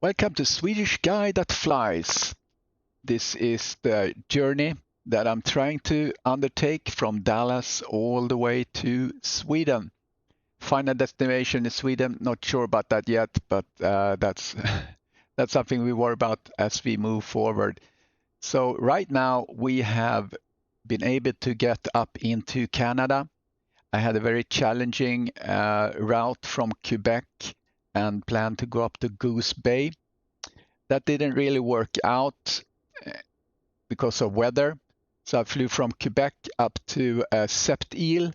Welcome to Swedish Guy That Flies. This is the journey that I'm trying to undertake from Dallas all the way to Sweden. Final destination is Sweden, not sure about that yet, but that's something we worry about as we move forward. So right now we have been able to get up into Canada. I had a very challenging route from Quebec and planned to go up to Goose Bay. That didn't really work out because of weather. So I flew from Quebec up to Sept-Îles.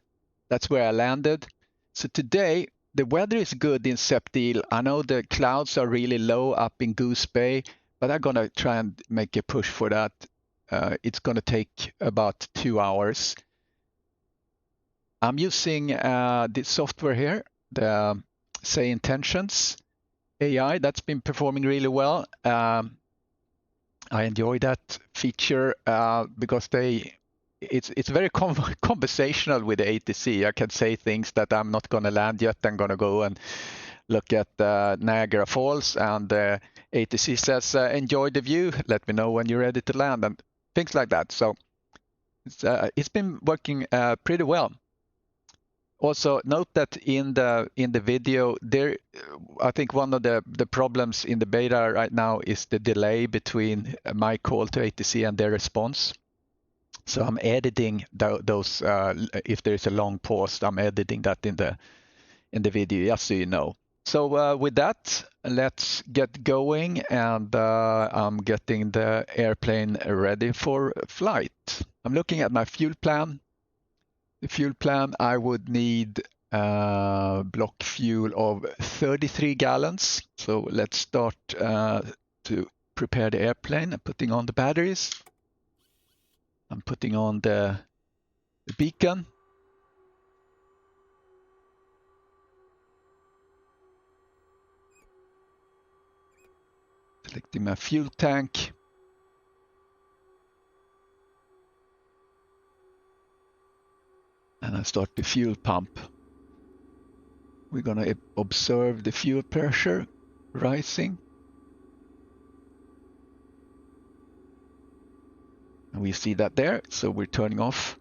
That's where I landed. So today, the weather is good in Sept-Îles. I know the clouds are really low up in Goose Bay, but I'm going to try and make a push for that. It's going to take about 2 hours. I'm using the software here, the SayIntentionsAI. That's been performing really well. I enjoy that feature because it's very conversational with the ATC. I can say things that I'm not going to land yet. I'm going to go and look at Niagara Falls, and ATC says, enjoy the view. Let me know when you're ready to land, and things like that. So it's been working pretty well. Also, note that in the video there, I think one of the problems in the beta right now is the delay between my call to ATC and their response. So I'm editing those. If there's a long pause, I'm editing that in the video, just so you know. So with that, let's get going, and I'm getting the airplane ready for flight. I'm looking at my fuel plan. The fuel plan, I would need block fuel of 33 gallons. So let's start to prepare the airplane. I'm putting on the batteries. I'm putting on the beacon. Selecting my fuel tank. And I start the fuel pump. We're going to observe the fuel pressure rising. And we see that there, so we're turning off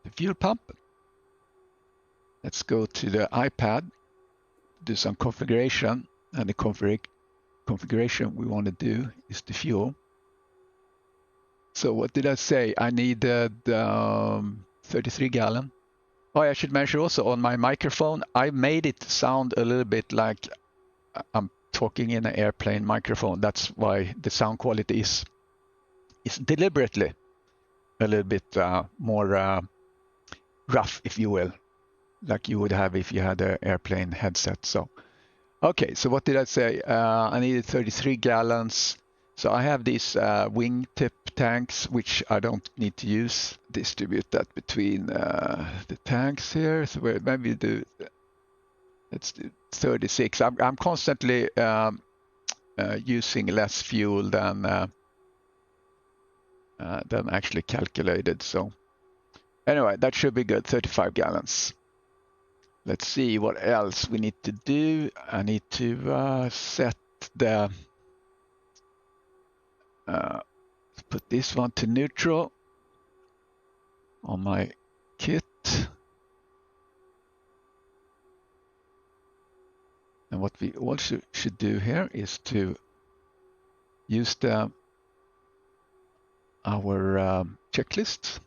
the fuel pump. Let's go to the iPad, do some configuration, and the configuration we want to do is the fuel. So what did I say? I needed 33 gallon. Oh, I should mention also on my microphone, I made it sound a little bit like I'm talking in an airplane microphone. That's why the sound quality is deliberately a little bit more rough, if you will, like you would have if you had an airplane headset. So, okay, so what did I say? I needed 33 gallons. So I have these wingtip tanks, which I don't need to use. Distribute that between the tanks here. So maybe let's do 36. I'm constantly using less fuel than actually calculated. So anyway, that should be good. 35 gallons. Let's see what else we need to do. I need to set the put this one to neutral on my kit. And what we also should do here is to use our checklist.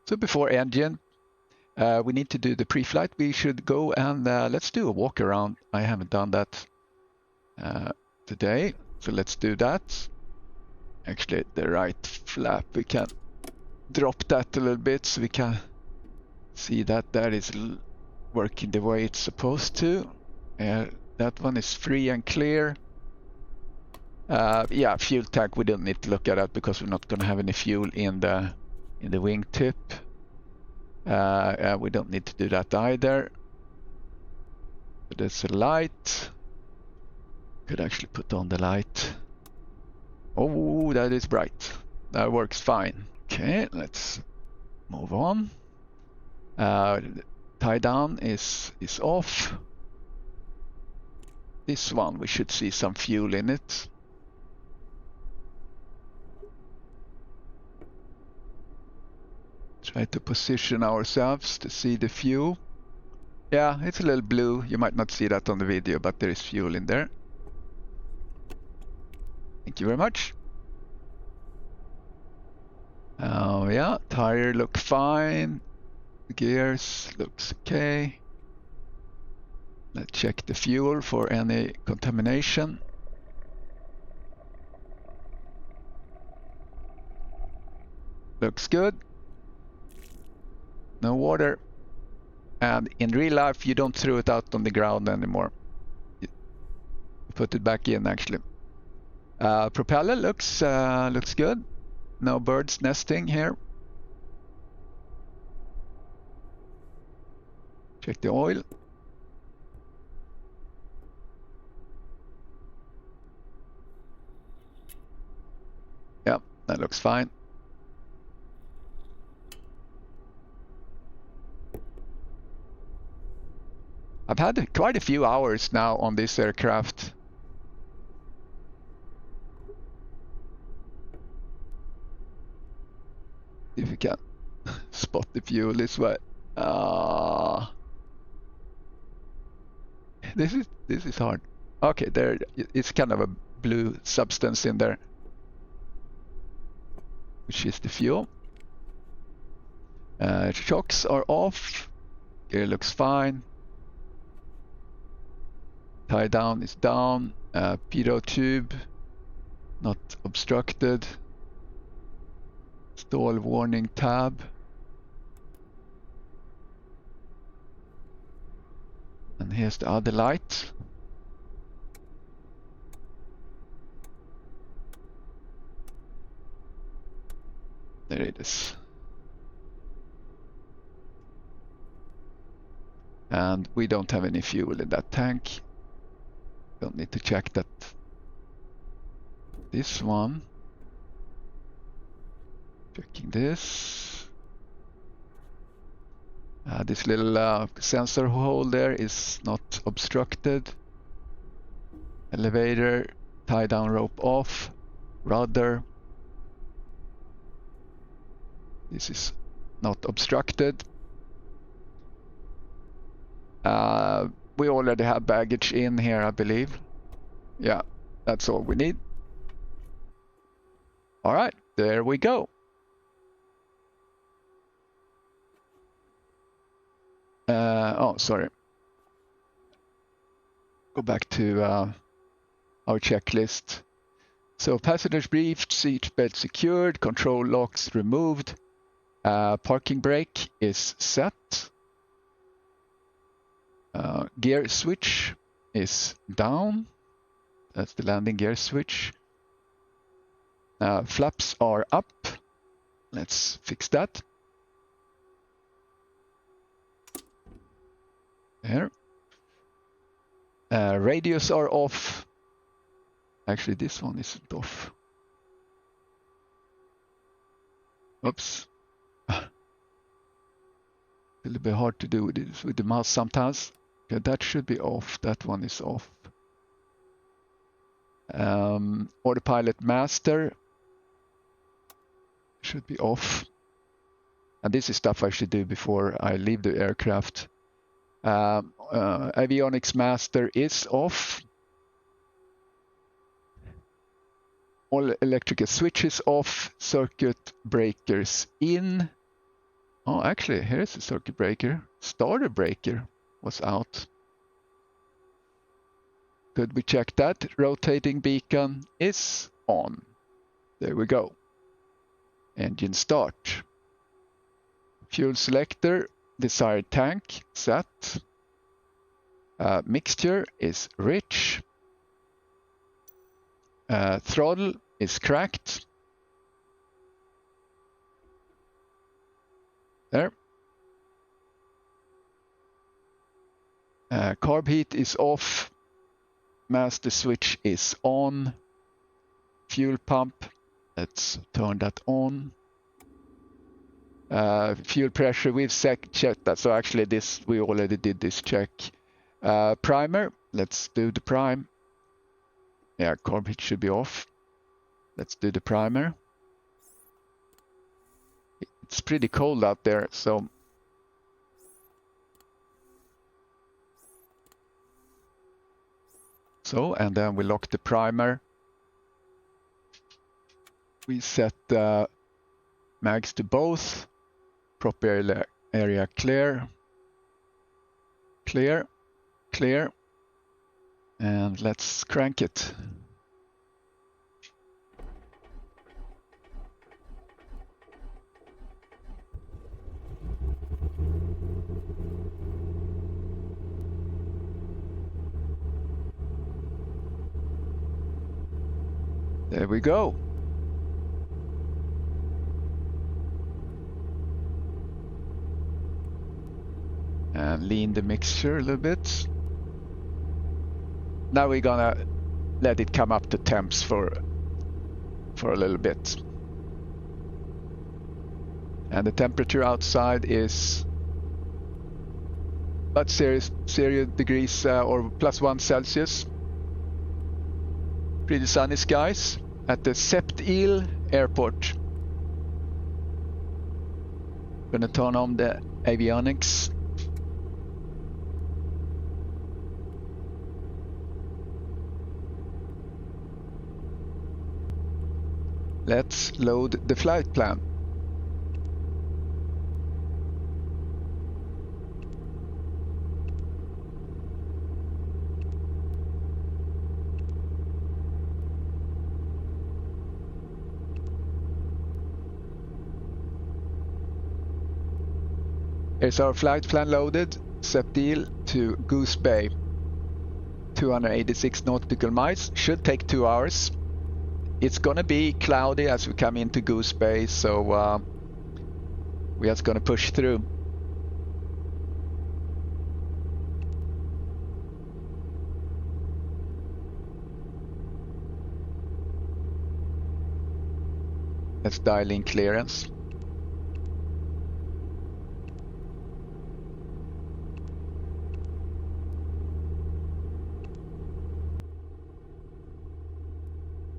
So before engine, we need to do the pre-flight. We should go and let's do a walk around. I haven't done that today, so let's do that. Actually, the right flap, we can drop that a little bit so we can see that that is working the way it's supposed to. That one is free and clear. Yeah, fuel tank, we don't need to look at that because we're not going to have any fuel in the wingtip. We don't need to do that either. But there's a light. Could actually put on the light. Oh, that is bright. That works fine. Okay, let's move on. Tie down is off. This one, we should see some fuel in it. Try to position ourselves to see the fuel. Yeah, it's a little blue. You might not see that on the video, but there is fuel in there. Thank you very much. Oh yeah, tire look fine. The gears looks okay. Let's check the fuel for any contamination. Looks good. No water. And in real life, you don't throw it out on the ground anymore. You put it back in, actually. Propeller looks good. No birds nesting here. Check the oil. Yeah, that looks fine. I've had quite a few hours now on this aircraft. If you can spot the fuel this way. This is hard. Okay, there it's kind of a blue substance in there, which is the fuel. Shocks are off. Gear looks fine. Tie down is down. Pitot tube not obstructed. Stall warning tab. And here's the other light. There it is. And we don't have any fuel in that tank. Don't need to check that. This one. Checking this. This little sensor hole there is not obstructed. Elevator, tie down rope off. Rudder. This is not obstructed. We already have baggage in here, I believe. Yeah, that's all we need. All right, there we go. Oh, sorry. Go back to our checklist. So passengers briefed, seatbelt secured, control locks removed, parking brake is set. Gear switch is down. That's the landing gear switch. Flaps are up. Let's fix that. There. Radios are off. Actually, this one isn't off. Oops. A little bit hard to do this with the mouse sometimes. Okay, that should be off. That one is off. Autopilot master should be off. And this is stuff I should do before I leave the aircraft. Avionics master is off. All electrical switches off. Circuit breakers in. Oh, actually, here's the circuit breaker. Starter breaker was out. Could we check that? Rotating beacon is on. There we go. Engine start. Fuel selector, desired tank set. Mixture is rich. Throttle is cracked. There. Carb heat is off. Master switch is on. Fuel pump. Let's turn that on. Fuel pressure, we've checked that. So actually this, we already did this check. Primer, let's do the prime. Yeah, carb heat should be off. Let's do the primer. It's pretty cold out there, so and then we lock the primer. We set the mags to both. Prop area clear, clear, clear, and let's crank it. There we go. And lean the mixture a little bit. Now we're gonna let it come up to temps for a little bit. And the temperature outside is about 0 degrees or +1 Celsius. Pretty sunny skies at the SayIntentionsAI airport. Gonna turn on the avionics. Let's load the flight plan. Here's our flight plan loaded. SayIntentionsAI to Goose Bay. 286 nautical miles. Should take 2 hours. It's gonna be cloudy as we come into Goose Bay, so we're just gonna push through. Let's dial in clearance.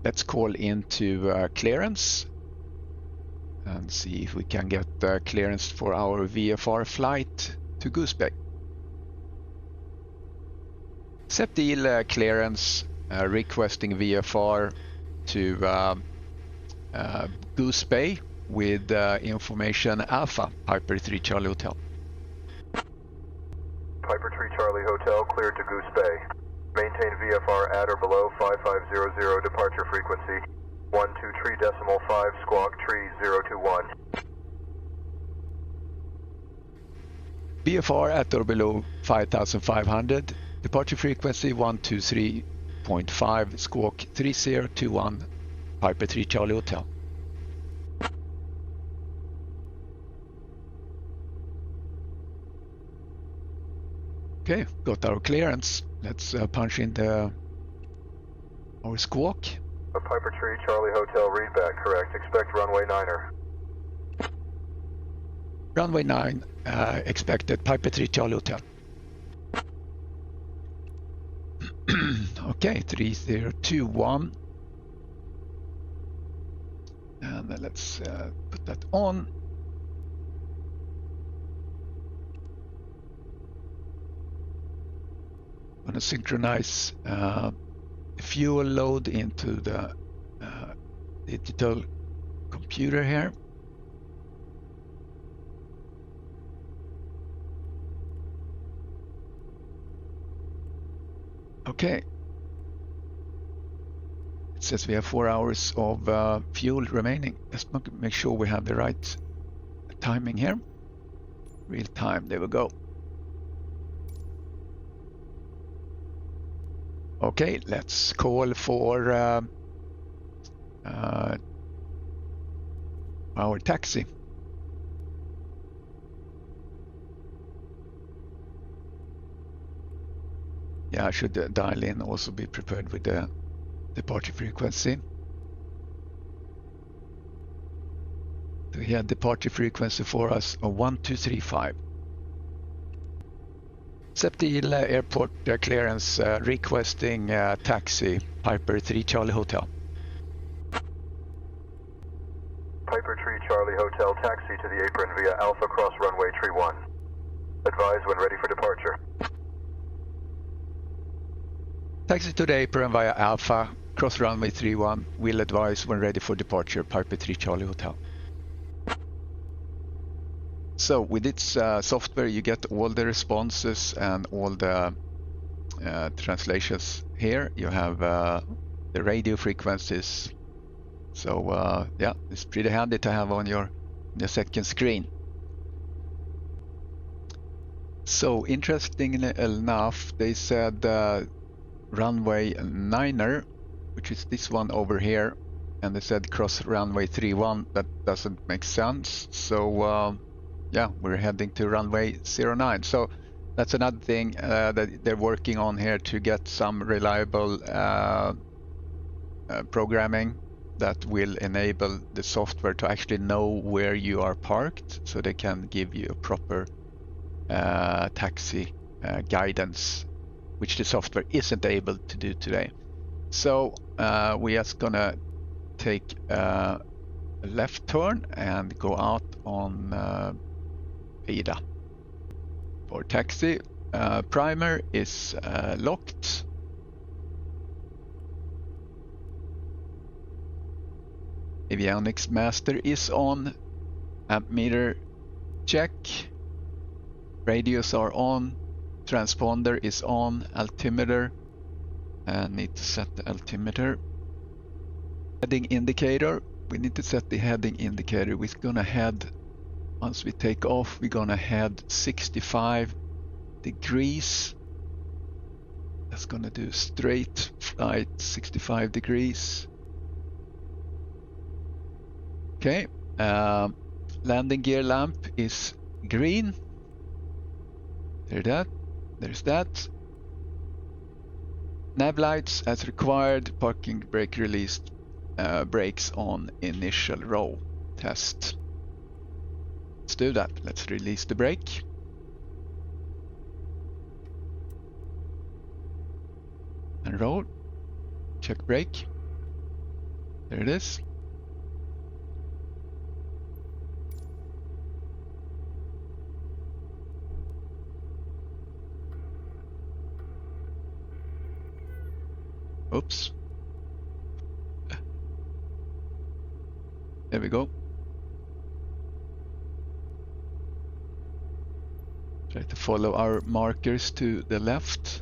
Let's call into clearance and see if we can get clearance for our VFR flight to Goose Bay. SayIntentionsAI clearance requesting VFR to Goose Bay with information Alpha, Piper 3 Charlie Hotel. Piper 3 Charlie Hotel cleared to Goose Bay. Maintain VFR at or below 5500 departure frequency 123.5 squawk tree 021. VFR at or below 5500, departure frequency 123.5 squawk 3021, Piper 3 Charlie Hotel. Okay, got our clearance. Let's punch in our squawk. A Piper 3 Charlie Hotel readback, correct. Expect runway 9er. Runway 9, expected Piper 3 Charlie Hotel. Okay, 3021. And then let's put that on. I'm going to synchronize fuel load into the digital computer here. Okay. It says we have 4 hours of fuel remaining. Let's make sure we have the right timing here. Real time, there we go. Okay, let's call for our taxi. Yeah, I should dial in, also be prepared with the departure frequency. So here, departure frequency for us of 1235. Accept the airport clearance requesting taxi, Piper 3 Charlie Hotel. Piper Tree Charlie Hotel, taxi to the apron via Alpha Cross Runway Tree 1. Advise when ready for departure. Taxi to the apron via Alpha Cross Runway 31. Will advise when ready for departure, Piper 3 Charlie Hotel. So with its software, you get all the responses and all the translations here. You have the radio frequencies. So yeah, it's pretty handy to have on your second screen. So interestingly enough, they said runway 9er, which is this one over here, and they said cross runway 31. That doesn't make sense. So yeah, we're heading to runway 09. So that's another thing that they're working on here to get some reliable programming that will enable the software to actually know where you are parked, so they can give you a proper taxi guidance, which the software isn't able to do today. So we're just gonna take a left turn and go out on Ada for taxi. Primer is locked. Avionics master is on. Amp meter check. Radios are on. Transponder is on. Altimeter. Need to set the altimeter. Heading indicator. We need to set the heading indicator. We're gonna head, once we take off, we're gonna head 65 degrees. That's gonna do straight flight 65 degrees. Okay, landing gear lamp is green. There's that. Nav lights as required. Parking brake released. Brakes on initial row. Test. Let's do that. Let's release the brake. And roll. Check brake. There it is. Oops. There we go. Try to follow our markers to the left.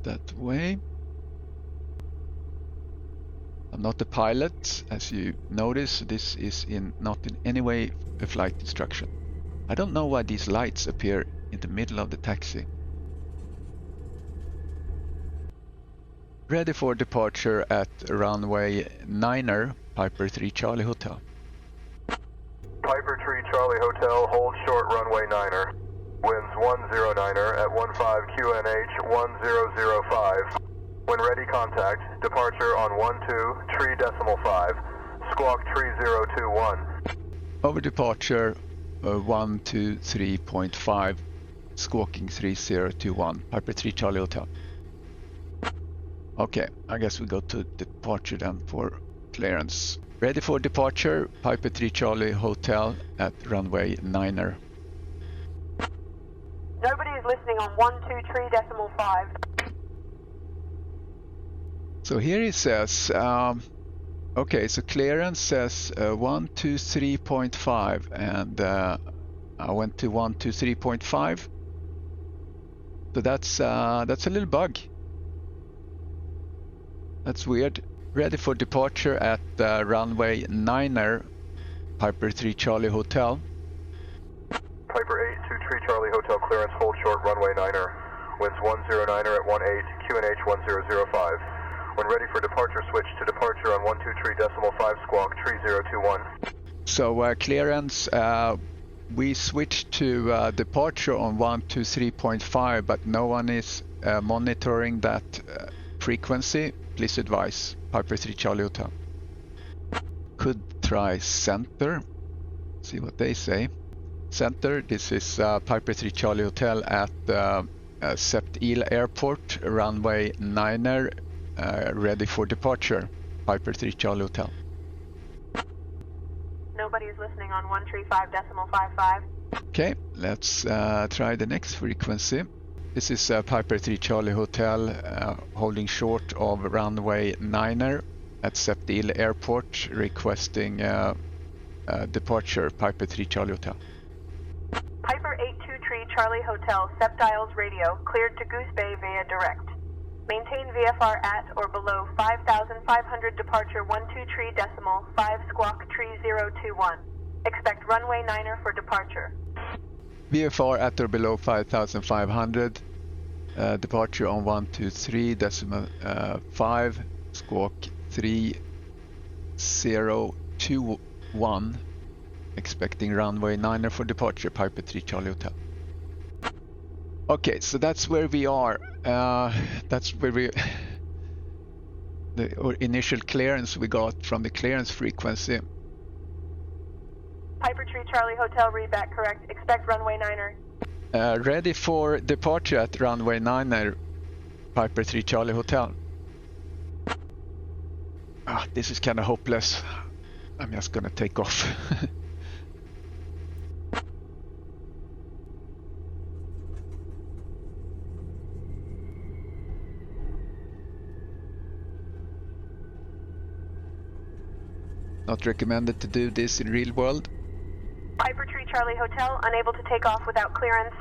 That way. I'm not a pilot, as you notice. This is not in any way a flight instruction. I don't know why these lights appear in the middle of the taxi. Ready for departure at runway 9er, Piper 3 Charlie Hotel. Piper Tree Charlie Hotel, hold short runway 9er. Winds 109er at 15 QNH 1005. When ready, contact. Departure on 12 tree decimal 5. Squawk tree 021. Over departure 123.5. Squawking 3021. Piper 3 Charlie Hotel. Okay, I guess we go to departure then for clearance. Ready for departure, Piper 3 Charlie Hotel at runway 9er. Nobody is listening on 123.5. So here it says, okay, so clearance says 123.5, and I went to 123.5. So that's a little bug. That's weird. Ready for departure at runway 9er, Piper 3 Charlie Hotel. Piper 8 to Tree Charlie Hotel clearance, hold short runway 9er. Winds 109er at 18 QNH 1005. When ready for departure, switch to departure on 123.5 squawk tree 021. So clearance, we switched to departure on 123.5, but no one is monitoring that frequency. Please advise, Piper 3 Charlie Hotel. Could try center, see what they say. Center. This is Piper 3 Charlie Hotel at SayIntentionsAI Airport, runway 9er, ready for departure. Piper 3 Charlie Hotel. Nobody is listening on 135.55. Okay, let's try the next frequency. This is Piper 3 Charlie Hotel, holding short of runway 9er at SayIntentionsAI Airport, requesting departure. Piper 3 Charlie Hotel. Piper 823 Charlie Hotel, Septiles radio, cleared to Goose Bay via direct. Maintain VFR at or below 5,500, departure 123.5 squawk 3021. Expect runway 9er for departure. VFR at or below 5,500, departure on 123.5 squawk 3021. Expecting runway 9er for departure, Piper 3 Charlie Hotel. Okay, so that's where we are. That's where the initial clearance we got from the clearance frequency. Piper 3 Charlie Hotel, read back correct. Expect runway 9er. Ready for departure at runway 9er, Piper 3 Charlie Hotel. This is kind of hopeless. I'm just gonna take off. Not recommended to do this in real world. Piper 3 Charlie Hotel, unable to take off without clearance.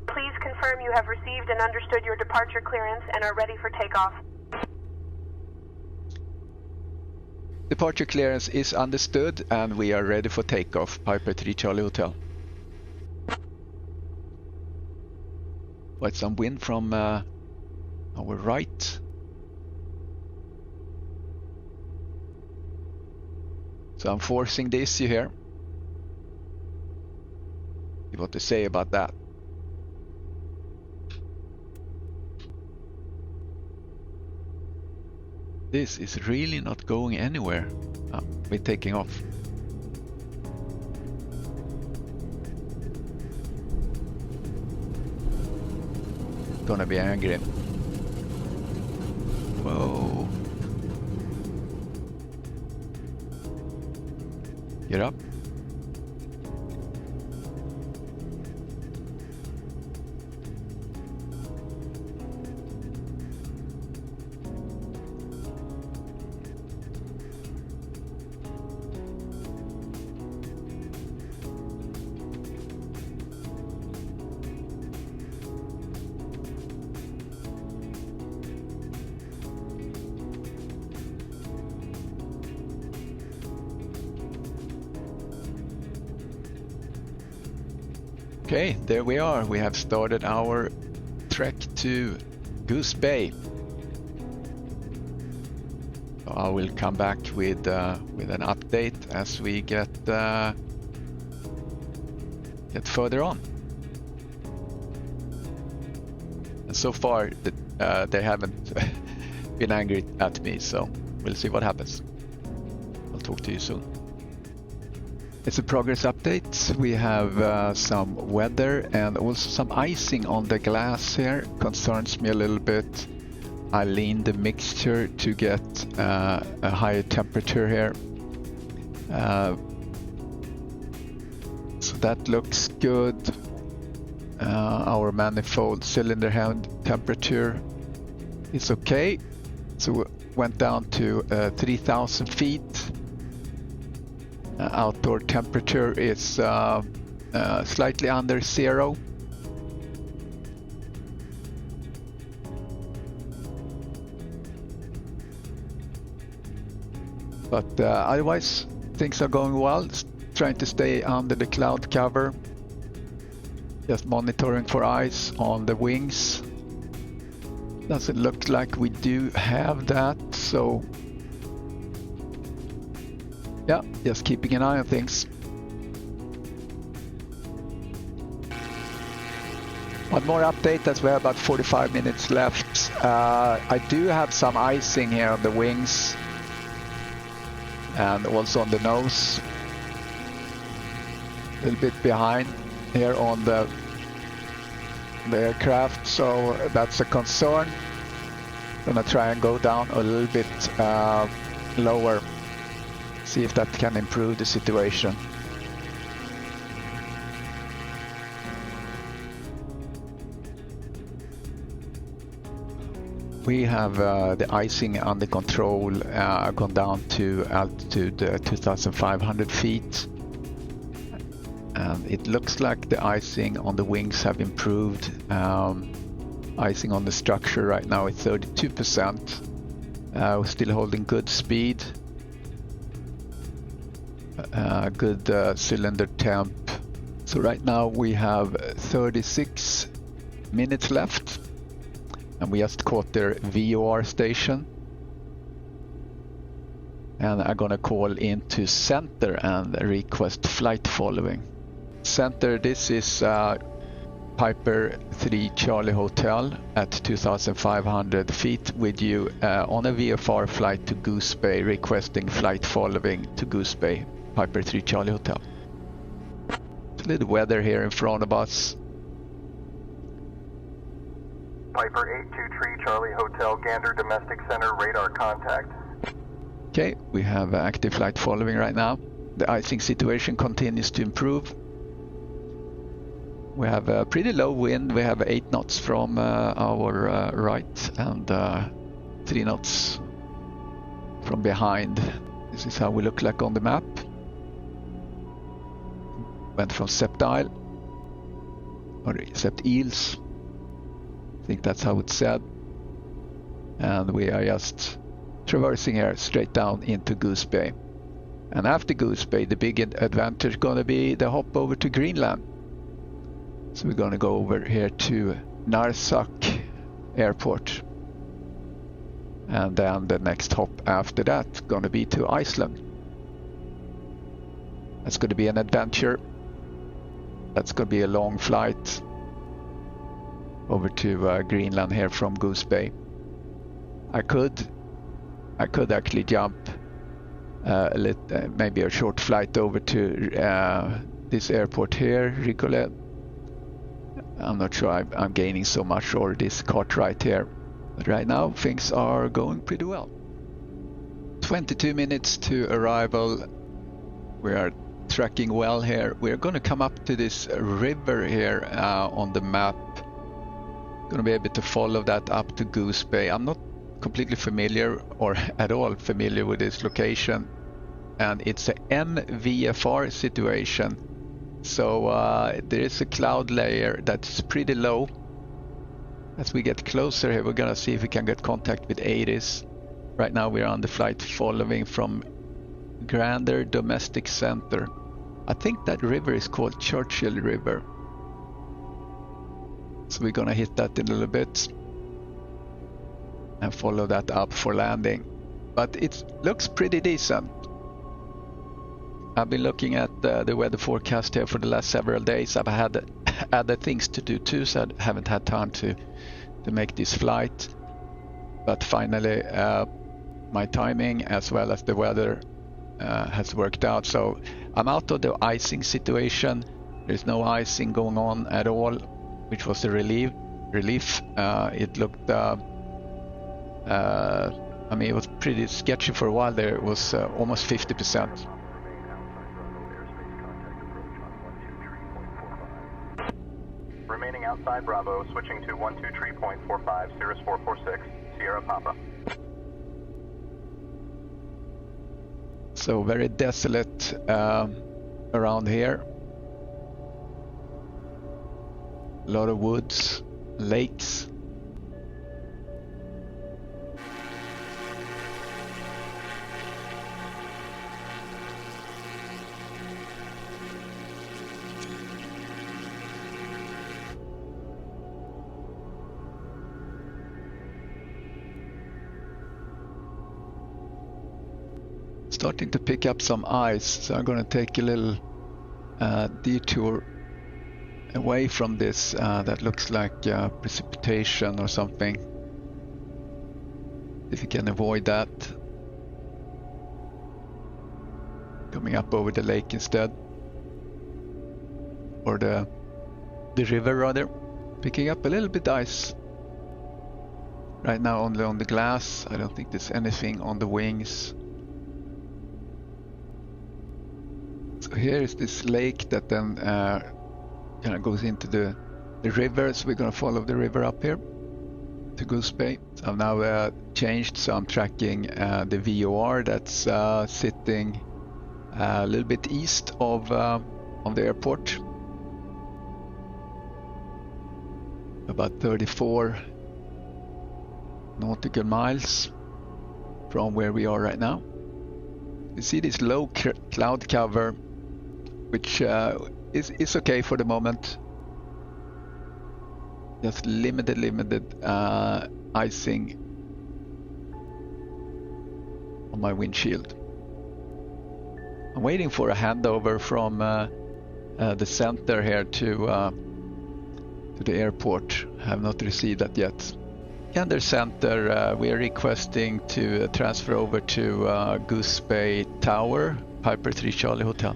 Please confirm you have received and understood your departure clearance and are ready for takeoff. Departure clearance is understood and we are ready for takeoff. Piper 3 Charlie Hotel. Quite some wind from our right. So I'm forcing the issue here. See what to say about that. This is really not going anywhere. We're taking off. Gonna be angry. Whoa. Get up. Okay, there we are. We have started our trek to Goose Bay. I will come back with an update as we get further on. And so far, they haven't been angry at me, so we'll see what happens. I'll talk to you soon. It's a progress update. We have some weather and also some icing on the glass here. Concerns me a little bit. I leaned the mixture to get a higher temperature here. So that looks good. Our manifold cylinder head temperature is okay. So went down to 3,000 feet. Outdoor temperature is slightly under zero. But otherwise, things are going well. Trying to stay under the cloud cover. Just monitoring for ice on the wings. Doesn't look like we do have that, so yeah, just keeping an eye on things. One more update as we have about 45 minutes left. I do have some icing here on the wings and also on the nose. A little bit behind. here on the aircraft, so that's a concern. Gonna try and go down a little bit lower, see if that can improve the situation. We have the icing under control, gone down to altitude 2,500 feet. And it looks like the icing on the wings have improved. Icing on the structure right now is 32%. We're still holding good speed. Good cylinder temp. So right now we have 36 minutes left. And we just caught their VOR station. And I'm gonna call into center and request flight following. Center, this is Piper 3 Charlie Hotel at 2,500 feet with you on a VFR flight to Goose Bay, requesting flight following to Goose Bay, Piper 3 Charlie Hotel. It's a little weather here in front of us. Piper 823 Charlie Hotel, Gander Domestic Center, radar contact. Okay, we have active flight following right now. The icing situation continues to improve. We have a pretty low wind. We have 8 knots from our right and 3 knots from behind. This is how we look like on the map. Went from septile, or septiles. I think that's how it's said. And we are just traversing here straight down into Goose Bay. And after Goose Bay, the big adventure is going to be the hop over to Greenland. So we're going to go over here to Narsaq Airport. And then the next hop after that going to be to Iceland. That's going to be an adventure. That's going to be a long flight over to Greenland here from Goose Bay. I could actually jump maybe a short flight over to this airport here, Ricolet. I'm not sure I'm gaining so much, or this cart right here. But right now things are going pretty well. 22 minutes to arrival. We are tracking well here. We're going to come up to this river here on the map. Going to be able to follow that up to Goose Bay. I'm not completely familiar or at all familiar with this location, and it's a NVFR situation. So there is a cloud layer that's pretty low. As we get closer here, we're gonna see if we can get contact with ATIS. Right now we're on the flight following from Gander Domestic Center. I think that river is called Churchill River. So we're gonna hit that in a little bit and follow that up for landing. But it looks pretty decent. I've been looking at the weather forecast here for the last several days. I've had other things to do too, so I haven't had time to make this flight. But finally, my timing as well as the weather has worked out. So I'm out of the icing situation. There's no icing going on at all, which was a relief. It looked, I mean, it was pretty sketchy for a while there. It was almost 50%. Remaining outside Bravo, switching to 123.45, Cirrus 446, Sierra Papa. So very desolate around here. A lot of woods, lakes. Starting to pick up some ice, so I'm going to take a little detour away from this that looks like precipitation or something, if you can avoid that. Coming up over the lake instead, or the the river rather, picking up a little bit ice. Right now only on the glass. I don't think there's anything on the wings. So here is this lake that then kind of goes into the river. So we're going to follow the river up here to Goose Bay. So I've now changed, so I'm tracking the VOR that's sitting a little bit east of the airport. About 34 nautical miles from where we are right now. You see this low cloud cover, which is okay for the moment. Just limited icing on my windshield. I'm waiting for a handover from the center here to the airport. I have not received that yet. Under center, we are requesting to transfer over to Goose Bay Tower, Piper 3 Charlie Hotel.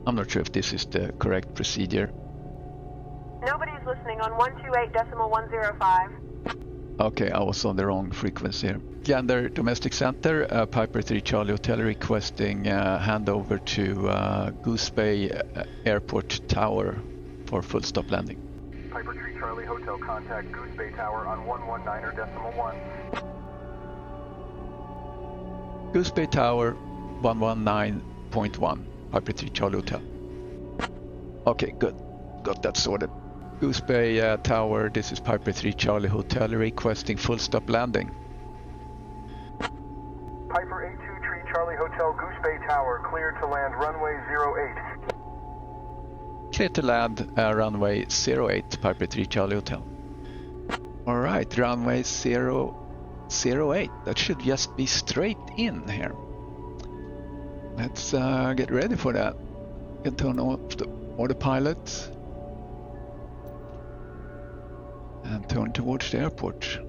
I'm not sure if this is the correct procedure. Nobody's listening on 128.105. Okay, I was on the wrong frequency here. Gander Domestic Center, Piper 3 Charlie Hotel, requesting handover to Goose Bay Airport Tower for full stop landing. Piper 3 Charlie Hotel, contact Goose Bay Tower on 119.1. Goose Bay Tower, 119.1, Piper 3 Charlie Hotel. Okay, good. Got that sorted. Goose Bay Tower, this is Piper 3 Charlie Hotel, requesting full stop landing. Piper 823 Charlie Hotel, Goose Bay Tower, cleared to land runway 08. Clear to land runway 08, Piper 3 Charlie Hotel. Alright, runway 008. That should just be straight in here. Let's get ready for that. Can turn off the autopilot and turn towards the airport.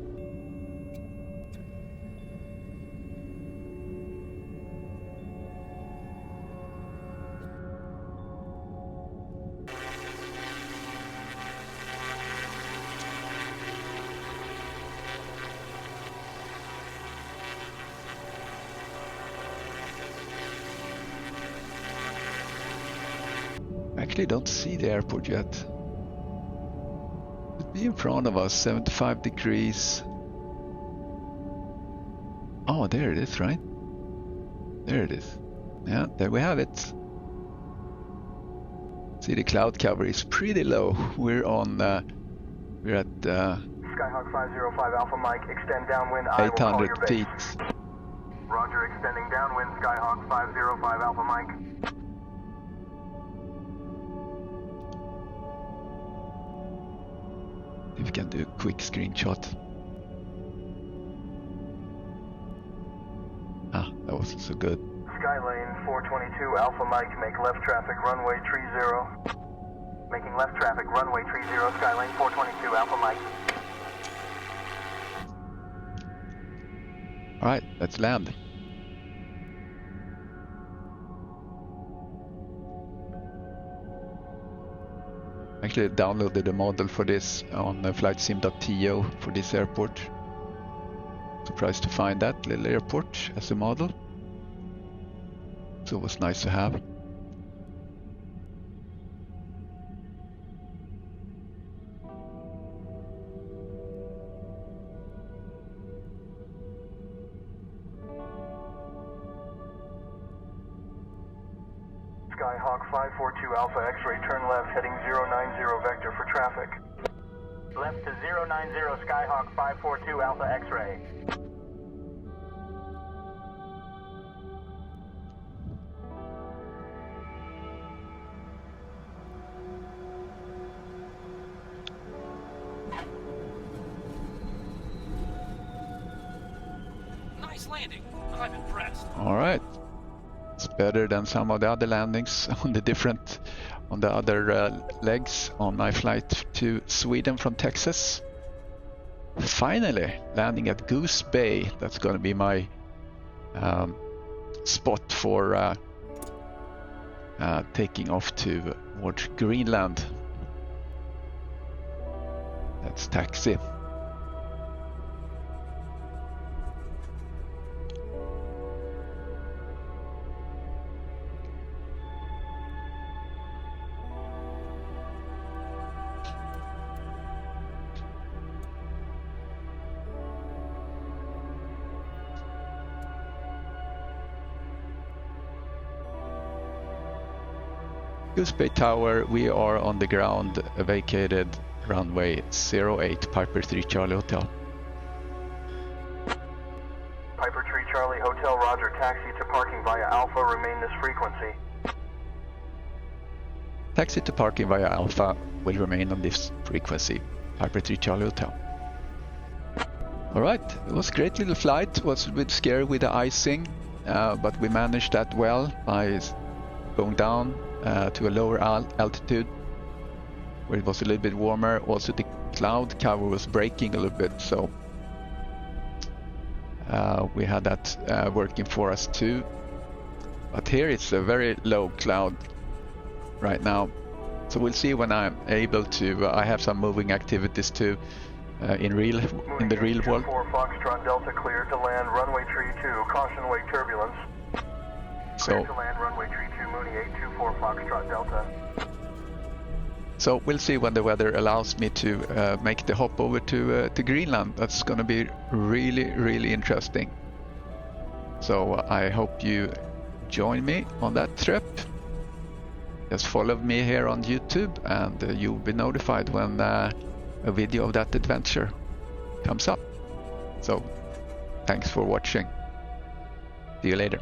Actually don't see the airport yet. Could be in front of us, 75 degrees. Oh, there it is, right? There it is. Yeah, there we have it. See, the cloud cover is pretty low. We're on, we're at Skyhawk 505 Alpha Mike, extend downwind, I will call your 800 base. feet. Roger, extending downwind, Skyhawk 505 Alpha Mike. If we can do a quick screenshot. Ah, that wasn't so good. Skylane 422 Alpha Mike, make left traffic runway 30. Making left traffic runway 30, Skylane 422 Alpha Mike. Alright, let's land. Actually downloaded a model for this on flightsim.to for this airport. Surprised to find that little airport as a model. So it was nice to have. Skyhawk 542 Alpha X-ray, turn left, heading 090 vector for traffic. Left to 090 Skyhawk 542 Alpha X-ray. Nice landing. I'm impressed. All right. It's better than some of the other landings on the other legs on my flight to Sweden from Texas. Finally landing at Goose Bay. That's going to be my spot for taking off toward Greenland. Let's taxi. Goose Bay Tower, we are on the ground, vacated runway 08, Piper 3 Charlie Hotel. Piper 3 Charlie Hotel, roger, taxi to parking via Alpha, remain this frequency. Taxi to parking via Alpha will remain on this frequency, Piper 3 Charlie Hotel. Alright, it was a great little flight, it was a bit scary with the icing, but we managed that well by going down to a lower altitude where it was a little bit warmer. Also the cloud cover was breaking a little bit, so we had that working for us too. But here it's a very low cloud right now, so we'll see when I'm able to. I have some moving activities too in the real world. 4 Foxtrot Delta, clear to land runway 32, caution wake turbulence. Clear to land runway 32, Mooney 824 Foxtrot Delta. So we'll see when the weather allows me to make the hop over to Greenland. That's going to be really interesting. So I hope you join me on that trip. Just follow me here on YouTube and you'll be notified when a video of that adventure comes up. So thanks for watching. See you later.